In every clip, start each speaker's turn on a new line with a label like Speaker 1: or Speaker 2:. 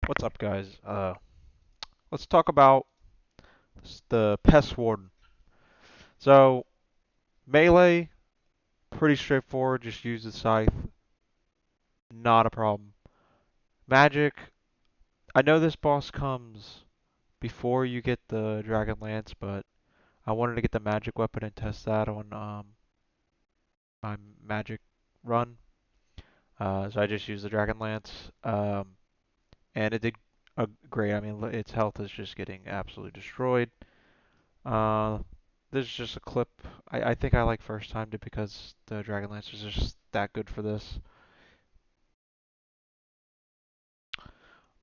Speaker 1: What's up, guys? Let's talk about the Pest Warden. So, melee, pretty straightforward. Just use the scythe, not a problem. Magic, I know this boss comes before you get the Dragon Lance, but I wanted to get the magic weapon and test that on my magic run. So I just used the Dragon Lance, and it did great. I mean, its health is just getting absolutely destroyed. Uh, this is just a clip. I think I like first timed it because the Dragon Lance is just that good for this.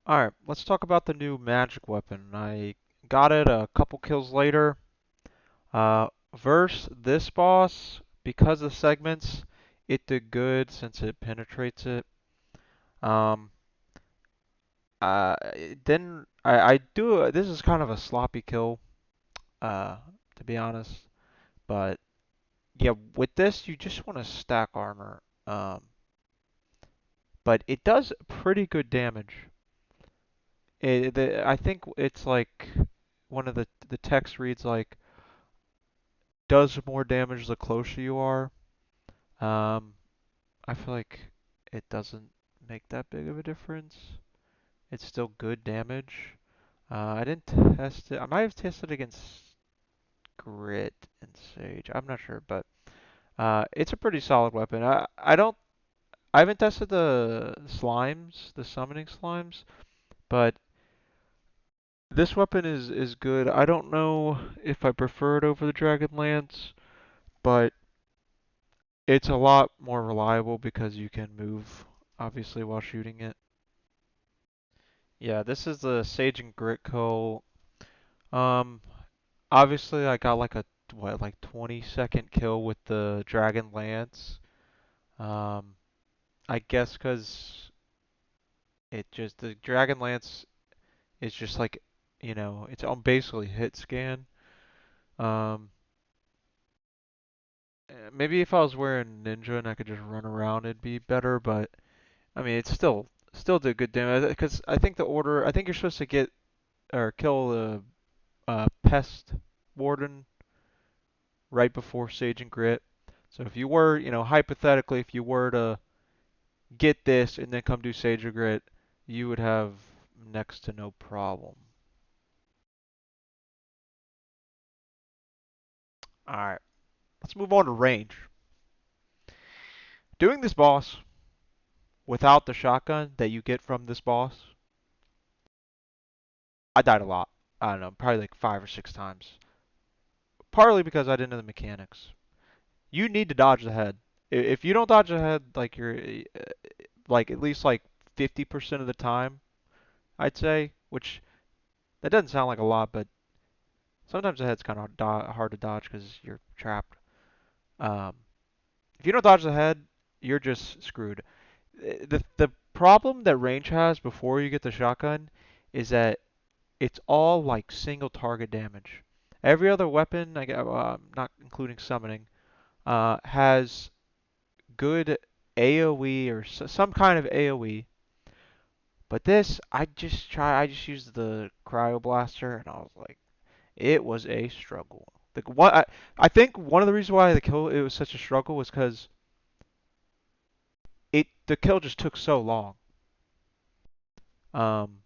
Speaker 1: Alright, let's talk about the new magic weapon. I got it a couple kills later. Versus this boss, because of segments, it did good since it penetrates it. Um, then I do, this is kind of a sloppy kill, uh, to be honest. But yeah, with this, you just want to stack armor. But it does pretty good damage. I think it's like one of the text reads like does more damage the closer you are. Um, I feel like it doesn't make that big of a difference. It's still good damage. I didn't test it. I might have tested against Grit and Sage. I'm not sure, but it's a pretty solid weapon. I haven't tested the slimes, the summoning slimes, but this weapon is good. I don't know if I prefer it over the Dragon Lance, but it's a lot more reliable because you can move, obviously, while shooting it. Yeah, this is the Sage and Grit Coal. Um, Obviously, I got like a what, like 20-second kill with the Dragon Lance. Um, I guess because the Dragon Lance is just like, it's on basically hit scan. Um, Maybe if I was wearing Ninja and I could just run around, it'd be better. But I mean, it's still did good damage. Because I think I think you're supposed to get or kill the Pest Warden right before Sage and Grit. So if you were, hypothetically, if you were to get this and then come do Sage or Grit, you would have next to no problem. All right, let's move on to range. Doing this boss without the shotgun that you get from this boss, I died a lot. I don't know, probably like 5 or 6 times. Partly because I didn't know the mechanics. You need to dodge the head. If you don't dodge the head, like you're like at least like 50% of the time, I'd say, which that doesn't sound like a lot, but sometimes the head's kind of hard to dodge because you're trapped. Um, if you don't dodge the head, you're just screwed. The problem that range has before you get the shotgun is that it's all like single target damage. Every other weapon, not including summoning, has good AoE or some kind of AoE. But this, I just used the cryo blaster, and I was like, it was a struggle. I think one of the reasons why it was such a struggle was because the kill just took so long. Um,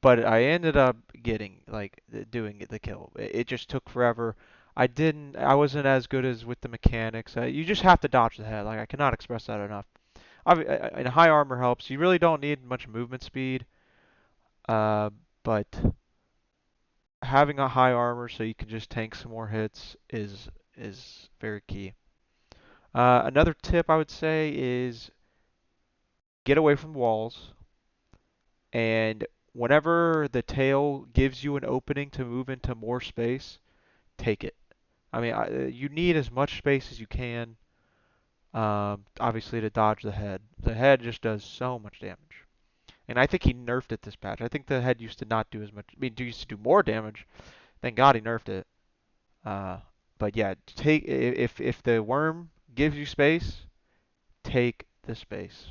Speaker 1: but I ended up getting like doing the kill. It just took forever. I wasn't as good as with the mechanics. You just have to dodge the head. Like I cannot express that enough. And high armor helps. You really don't need much movement speed. Uh, but having a high armor so you can just tank some more hits is very key. Another tip I would say is get away from walls, and whenever the tail gives you an opening to move into more space, take it. I mean, you need as much space as you can, obviously, to dodge the head. The head just does so much damage. And I think he nerfed it this patch. I think the head used to not do as much. I mean, it used to do more damage. Thank God he nerfed it. Uh, but yeah, if the worm gives you space, take the space.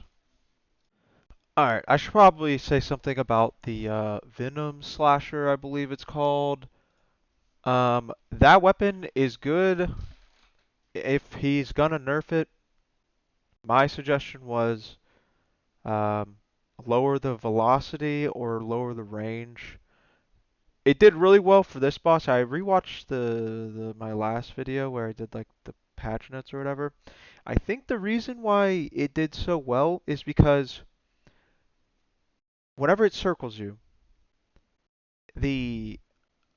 Speaker 1: All right, I should probably say something about the Venom Slasher, I believe it's called. That weapon is good. If he's gonna nerf it, my suggestion was um, lower the velocity or lower the range. It did really well for this boss. I rewatched the my last video where I did like the patch notes or whatever. I think the reason why it did so well is because whenever it circles you, the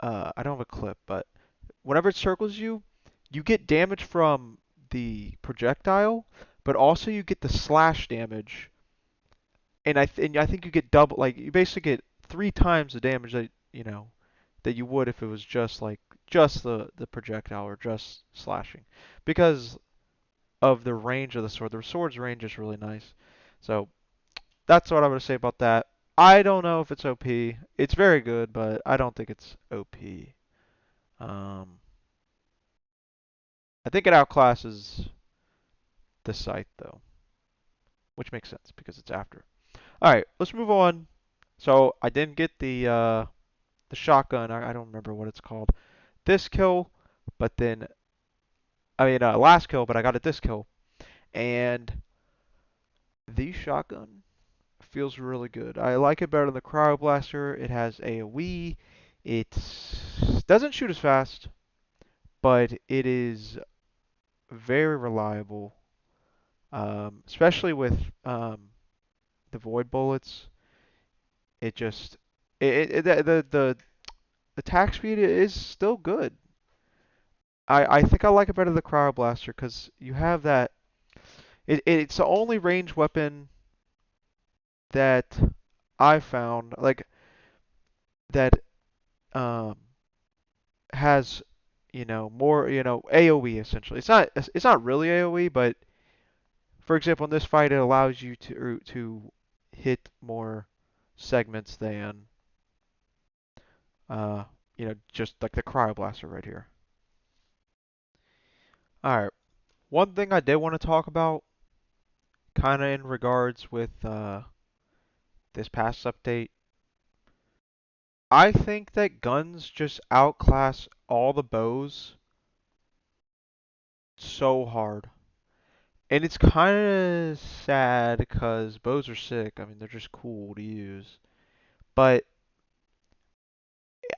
Speaker 1: I don't have a clip, but whenever it circles you, you get damage from the projectile, but also you get the slash damage, and I think you get double, like you basically get three times the damage that that you would if it was just like just the projectile or just slashing, because of the range of the sword. The sword's range is really nice, so that's what I would say about that. I don't know if it's OP. It's very good, but I don't think it's OP. Um, I think it outclasses the scythe though, which makes sense because it's after. All right, let's move on. So I didn't get the shotgun. I don't remember what it's called. This kill, but then last kill, but I got it this kill, and the shotgun feels really good. I like it better than the cryo blaster. It has AoE. It doesn't shoot as fast, but it is very reliable, especially with the void bullets. It just the attack speed is still good. I think I like it better than the cryo blaster because you have that. It's the only ranged weapon that I found like that um has more AoE essentially. It's not really AoE, but for example in this fight it allows you to hit more segments than uh just like the cryo blaster right here. All right. One thing I did want to talk about, kind of in regards with this past update, I think that guns just outclass all the bows so hard. And it's kind of sad because bows are sick. I mean, they're just cool to use. But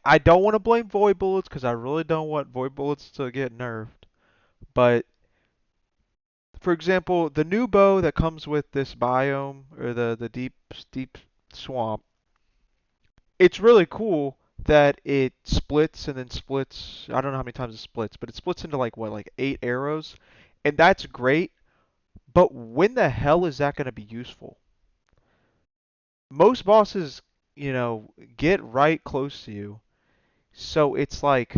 Speaker 1: I don't want to blame void bullets because I really don't want void bullets to get nerfed. But for example, the new bow that comes with this biome or the deep swamp, it's really cool that it splits and then splits. I don't know how many times it splits, but it splits into like what, like 8 arrows, and that's great. But when the hell is that going to be useful? Most bosses, get right close to you, so it's like,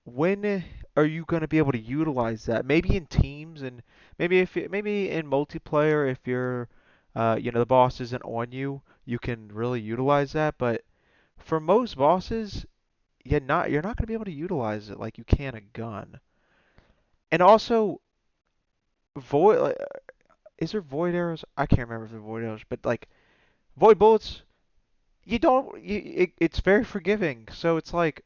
Speaker 1: when are you going to be able to utilize that? Maybe in teams, and maybe in multiplayer, if the boss isn't on you, you can really utilize that. But for most bosses, you're not going to be able to utilize it like you can a gun. And also, void is there void arrows? I can't remember if they're void arrows, but like void bullets, you don't. It's very forgiving. So it's like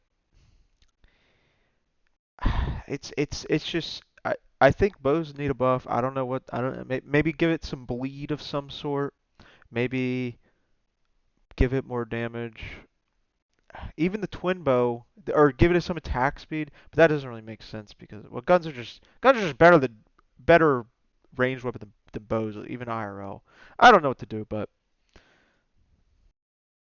Speaker 1: it's just I think bows need a buff. I don't know what I don't maybe give it some bleed of some sort. Maybe give it more damage. Even the twin bow, or give it some attack speed, but that doesn't really make sense because well, guns are just better ranged weapon than bows, even IRL. I don't know what to do, but